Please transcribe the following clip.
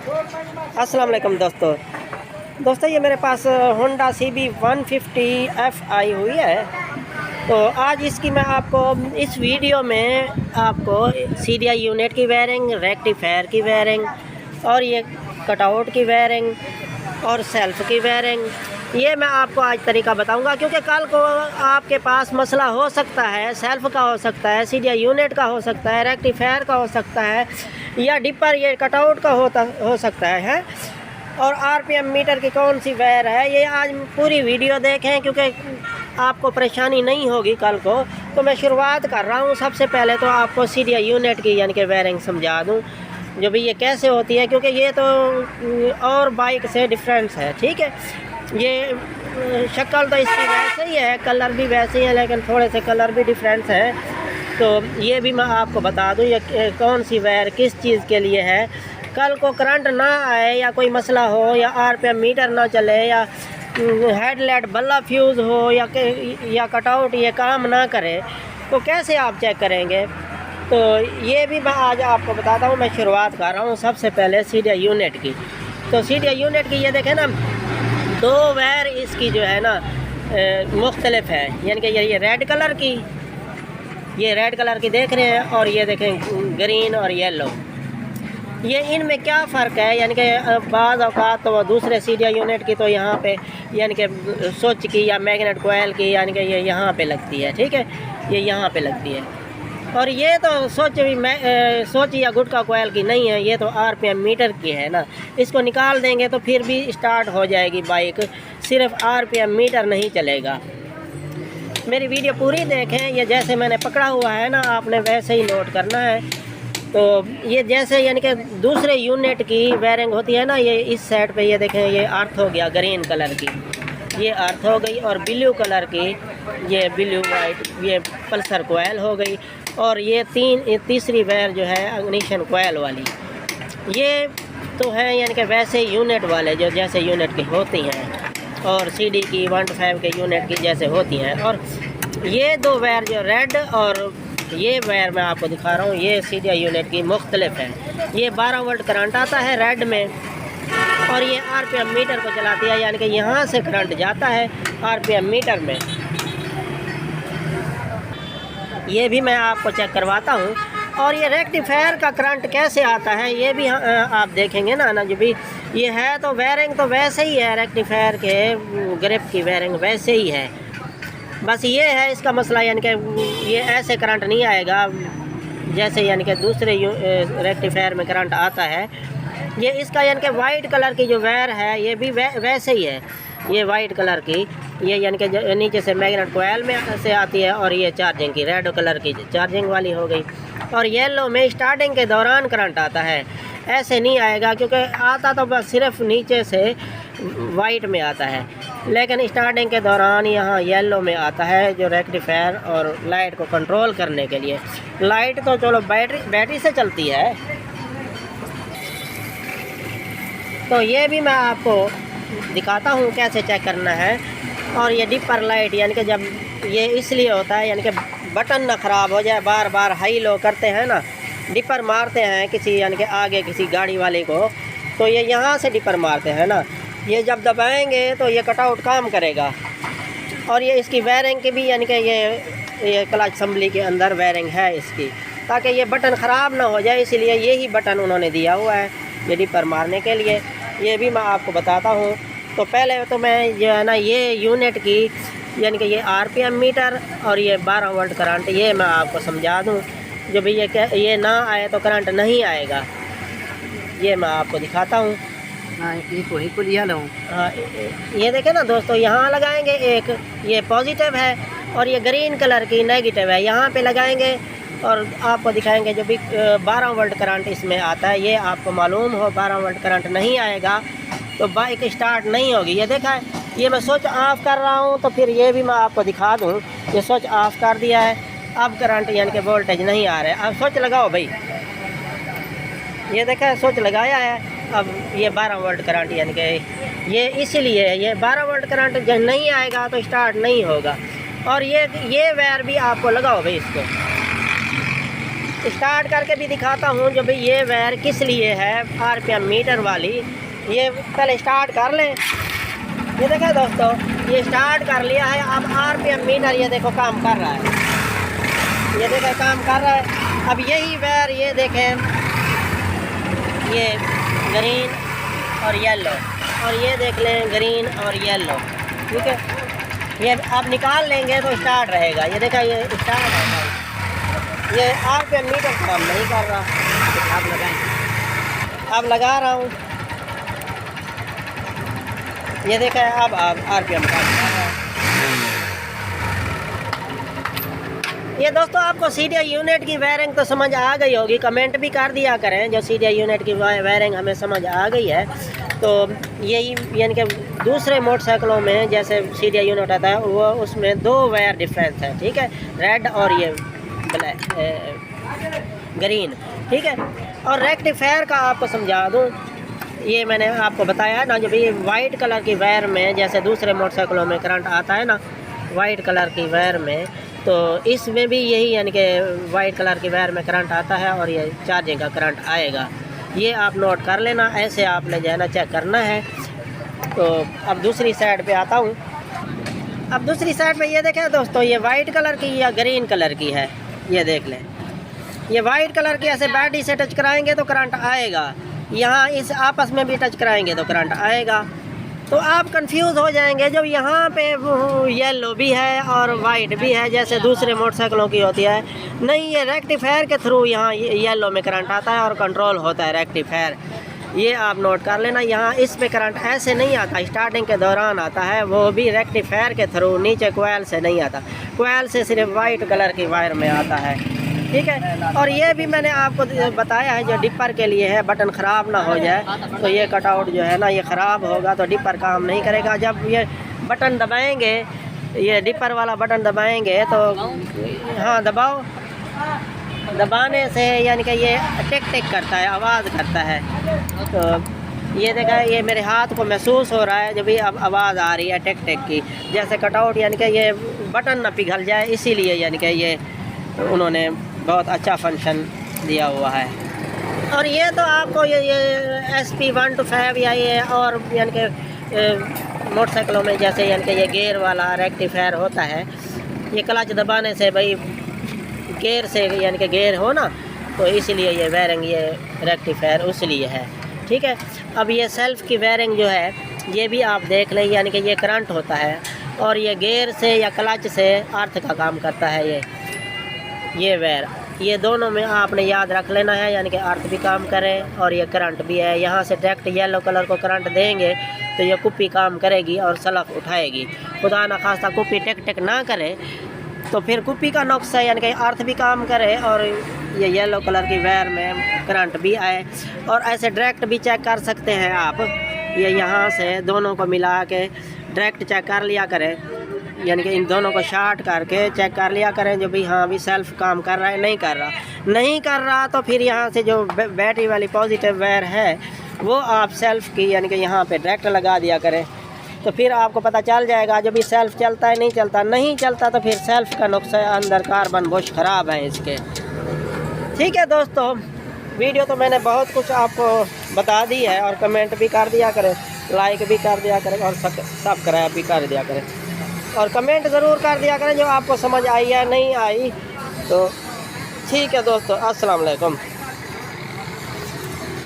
अस्सलाम वालेकुम दोस्तों, ये मेरे पास होंडा CB 150F आई हुई है। तो आज इसकी मैं आपको इस वीडियो में आपको CDI यूनिट की वायरिंग, रेक्टिफायर की वायरिंग और ये कटआउट की वायरिंग और सेल्फ की वायरिंग, ये मैं आपको आज तरीका बताऊंगा। क्योंकि कल को आपके पास मसला हो सकता है, सेल्फ का हो सकता है, CDI यूनिट का हो सकता है, रेक्टिफायर का हो सकता है, या डिपर ये कटआउट का हो सकता है। और RPM मीटर की कौन सी वायर है, ये आज पूरी वीडियो देखें क्योंकि आपको परेशानी नहीं होगी कल को। तो मैं शुरुआत कर रहा हूँ। सबसे पहले तो आपको CDI यूनिट की यानी कि वायरिंग समझा दूँ जो भी ये कैसे होती है, क्योंकि ये तो और बाइक से डिफरेंस है। ठीक है, ये शक्ल तो इसकी वैसे ही है, कलर भी वैसे ही है, लेकिन थोड़े से कलर भी डिफरेंस है। तो ये भी मैं आपको बता दूं ये कौन सी वायर किस चीज़ के लिए है। कल को करंट ना आए या कोई मसला हो या RPM मीटर ना चले या हेडलाइट बल्ब फ्यूज़ हो या कटआउट ये काम ना करे तो कैसे आप चेक करेंगे। तो ये भी मैं आज आपको बताता हूँ। मैं शुरुआत कर रहा हूँ सबसे पहले CDI यूनिट की। तो CDI यूनिट की ये देखें ना, दो वायर इसकी जो है ना मुख्तलिफ है। यानी कि ये रेड कलर की, ये रेड कलर की देख रहे हैं, और ये देखें ग्रीन और येलो। ये इनमें क्या फ़र्क है, यानी कि बाज़ औक़ात तो दूसरे CDI यूनिट की तो यहाँ पे यानी कि स्विच की या मैग्नेट कोयल की यानी कि ये यहाँ पे लगती है। ठीक है, ये यहाँ पे लगती है। और ये तो स्विच या गुटका कोयल की नहीं है, ये तो RPM मीटर की है ना। इसको निकाल देंगे तो फिर भी स्टार्ट हो जाएगी बाइक, सिर्फ RPM मीटर नहीं चलेगा। मेरी वीडियो पूरी देखें। ये जैसे मैंने पकड़ा हुआ है ना, आपने वैसे ही नोट करना है। तो ये जैसे यानी कि दूसरे यूनिट की वायरिंग होती है ना, ये इस साइड पे ये देखें, ये अर्थ हो गया ग्रीन कलर की, ये अर्थ हो गई। और ब्लू कलर की ये ब्लू वाइट, ये पल्सर कोयल हो गई। और ये तीसरी वायर जो है अग्निशन कोयल वाली, ये तो है यानी कि वैसे यूनिट वाले जो जैसे यूनिट की होती हैं, और CD की 125 के यूनिट की जैसे होती हैं। और ये दो वायर जो रेड और ये वायर मैं आपको दिखा रहा हूँ, ये CDI यूनिट की मुख्तलिफ है। ये 12 वोल्ट करंट आता है रेड में, और ये RPM मीटर को चलाती है, यानी कि यहाँ से करंट जाता है RPM मीटर में। ये भी मैं आपको चेक करवाता हूँ। और ये रेक्टिफायर का करंट कैसे आता है ये भी आप देखेंगे ना जो भी ये है। तो वायरिंग तो वैसे ही है, रेक्टिफायर के ग्रिप की वायरिंग वैसे ही है। बस ये है इसका मसला, यानी कि ये ऐसे करंट नहीं आएगा जैसे यानी कि दूसरे रेक्टिफायर में करंट आता है। ये इसका यानी कि वाइट कलर की जो वायर है ये भी वैसे ही है। ये वाइट कलर की ये यानी कि नीचे से मैग्नेट कोयल में से आती है, और ये चार्जिंग की रेड कलर की चार्जिंग वाली हो गई। और येलो में स्टार्टिंग के दौरान करंट आता है, ऐसे नहीं आएगा क्योंकि आता तो बस सिर्फ नीचे से वाइट में आता है, लेकिन स्टार्टिंग के दौरान यहाँ येलो में आता है जो रेक्टिफायर और लाइट को कंट्रोल करने के लिए। लाइट तो चलो बैटरी से चलती है। तो ये भी मैं आपको दिखाता हूँ कैसे चेक करना है। और ये डिपर लाइट यानी कि जब ये इसलिए होता है यानी कि बटन ना ख़राब हो जाए, बार बार हाई लो करते हैं ना, डिपर मारते हैं किसी यानी कि आगे किसी गाड़ी वाले को, तो ये यहाँ से डिपर मारते हैं ना, ये जब दबाएंगे तो ये कटआउट काम करेगा। और ये इसकी वायरिंग की भी यानी कि ये क्लच असेंबली के अंदर वायरिंग है इसकी, ताकि ये बटन ख़राब ना हो जाए, इसलिए यही बटन उन्होंने दिया हुआ है ये डिपर मारने के लिए। ये भी मैं आपको बताता हूँ। तो पहले तो मैं जो है ना ये यूनिट की यानी कि ये RPM मीटर और ये 12 वोल्ट करंट ये मैं आपको समझा दूँ। जो भी ये ना आए तो करंट नहीं आएगा, ये मैं आपको दिखाता हूँ। हाँ, ये लिया लो। हाँ, ये देखें ना दोस्तों, यहाँ लगाएंगे एक, ये पॉजिटिव है, और ये ग्रीन कलर की नेगेटिव है, यहाँ पे लगाएंगे और आपको दिखाएंगे जो भी 12 वोल्ट करंट इसमें आता है। ये आपको मालूम हो 12 वोल्ट करंट नहीं आएगा तो बाइक स्टार्ट नहीं होगी। ये देखा है, ये मैं स्विच ऑफ कर रहा हूँ, तो फिर ये भी मैं आपको दिखा दूँ। ये स्विच ऑफ कर दिया है, अब करंट यानी कि वोल्टेज नहीं आ रहा है। अब स्विच लगाओ भाई, ये देखा है स्विच लगाया है, अब ये 12 वोल्ट करंट यानी कि ये इसीलिए ये 12 वोल्ट करंट जब नहीं आएगा तो स्टार्ट नहीं होगा। और ये वायर भी आपको लगाओ भाई इसको, स्टार्ट करके भी दिखाता हूँ जो भाई ये वायर किस लिए है, आरपीएम मीटर वाली। ये पहले स्टार्ट कर लें। ये देखें दोस्तों, ये स्टार्ट कर लिया है। अब आरपीएम मीटर ये देखो काम कर रहा है, ये देखें काम कर रहा है। अब यही वायर ये देखें, ये ग्रीन और येलो, और ये देख लें ग्रीन और येलो, ठीक है। ये आप निकाल लेंगे तो स्टार्ट रहेगा। ये देखा, ये स्टार्ट है भाई। ये आरपीएम मीटर काम नहीं कर रहा। आप लगाएं। अब लगा रहा हूँ। ये देखा है, अब आरपीएम काम कर रहा है। ये दोस्तों आपको सीडीआई यूनिट की वायरिंग तो समझ आ गई होगी, कमेंट भी कर दिया करें जो सीडीआई यूनिट की वायरिंग हमें समझ आ गई है। तो यही यानी कि दूसरे मोटरसाइकिलों में जैसे सीडीआई यूनिट आता है वो उसमें 2 वायर डिफरेंस है, ठीक है, रेड और ये ब्लैक ग्रीन, ठीक है। और रेक्टिफायर का आपको समझा दूँ, ये मैंने आपको बताया ना जो भाई वाइट कलर की वायर में जैसे दूसरे मोटरसाइकिलों में करंट आता है ना वाइट कलर की वायर में, तो इसमें भी यही यानी कि वाइट कलर की वायर में करंट आता है और ये चार्जिंग का करंट आएगा। ये आप नोट कर लेना, ऐसे आपने जो है ना चेक करना है। तो अब दूसरी साइड पे आता हूँ। अब दूसरी साइड पे ये देखें दोस्तों, ये वाइट कलर की या ग्रीन कलर की है, ये देख लें। ये वाइट कलर की ऐसे बैटरी से टच कराएंगे तो करंट आएगा, यहाँ इस आपस में भी टच कराएंगे तो करंट आएगा। तो आप कंफ्यूज हो जाएंगे जब यहाँ पे येलो भी है और वाइट भी है जैसे दूसरे मोटरसाइकिलों की होती है। नहीं, ये रेक्टिफायर के थ्रू यहाँ येलो में करंट आता है और कंट्रोल होता है रेक्टिफायर। ये आप नोट कर लेना। यहाँ इस पे करंट ऐसे नहीं आता, स्टार्टिंग के दौरान आता है, वो भी रेक्टिफायर के थ्रू, नीचे कोयल से नहीं आता। कोयल से सिर्फ वाइट कलर की वायर में आता है, ठीक है। और ये भी मैंने आपको बताया है जो डिपर के लिए है, बटन ख़राब ना हो जाए। तो ये कटआउट जो है ना ये ख़राब होगा तो डिपर काम नहीं करेगा। जब ये बटन दबाएंगे, ये डिपर वाला बटन दबाएंगे तो हाँ दबाओ, दबाने से यानी कि ये टिक टिक करता है, आवाज़ करता है। तो ये देखा, ये मेरे हाथ को महसूस हो रहा है जब भी अब आवाज़ आ रही है टिक टिक की, जैसे कटआउट यानी कि ये बटन ना पिघल जाए, इसीलिए यानी कि ये उन्होंने बहुत अच्छा फंक्शन दिया हुआ है। और ये तो आपको ये SP 125 या ये और यानी कि मोटरसाइकिलों में जैसे यानी कि ये गेयर वाला रेक्टिफायर होता है, ये क्लच दबाने से भाई गेयर से यानी कि गेयर हो ना, तो इसीलिए ये वायरिंग ये रेक्टिफायर उसलिए है, ठीक है। अब ये सेल्फ की वायरिंग जो है ये भी आप देख लें, यानी कि ये करंट होता है और ये गेयर से या क्लच से अर्थ का काम करता है। ये वायर, ये दोनों में आपने याद रख लेना है, यानी कि अर्थ भी काम करे और ये करंट भी है। यहाँ से डायरेक्ट येलो कलर को करंट देंगे तो ये कुप्पी काम करेगी और सलफ उठाएगी। खुदा न खास्ता कुप्पी टिक टिक ना करे तो फिर कुप्पी का नुक्स है, यानी कि अर्थ भी काम करे और ये येलो कलर की वायर में करंट भी आए। और ऐसे डायरेक्ट भी चेक कर सकते हैं आप, ये यहाँ से दोनों को मिला के डायरेक्ट चेक कर लिया करें, यानी कि इन दोनों को शार्ट करके चेक कर लिया करें जो भी हाँ भी सेल्फ काम कर रहा है, नहीं कर रहा तो फिर यहाँ से जो बैटरी वाली पॉजिटिव वायर है वो आप सेल्फ की यानी कि यहाँ पे डायरेक्ट लगा दिया करें, तो फिर आपको पता चल जाएगा जब भी सेल्फ चलता है नहीं चलता तो फिर सेल्फ का नुक्सा है, अंदर कार्बन बुश ख़राब है इसके। ठीक है दोस्तों, वीडियो तो मैंने बहुत कुछ आपको बता दी है और कमेंट भी कर दिया करें, लाइक भी कर दिया करें और सब्सक्राइब भी कर दिया करें और कमेंट ज़रूर कर दिया करें जो आपको समझ आई या नहीं आई। तो ठीक है दोस्तों, अस्सलाम वालेकुम।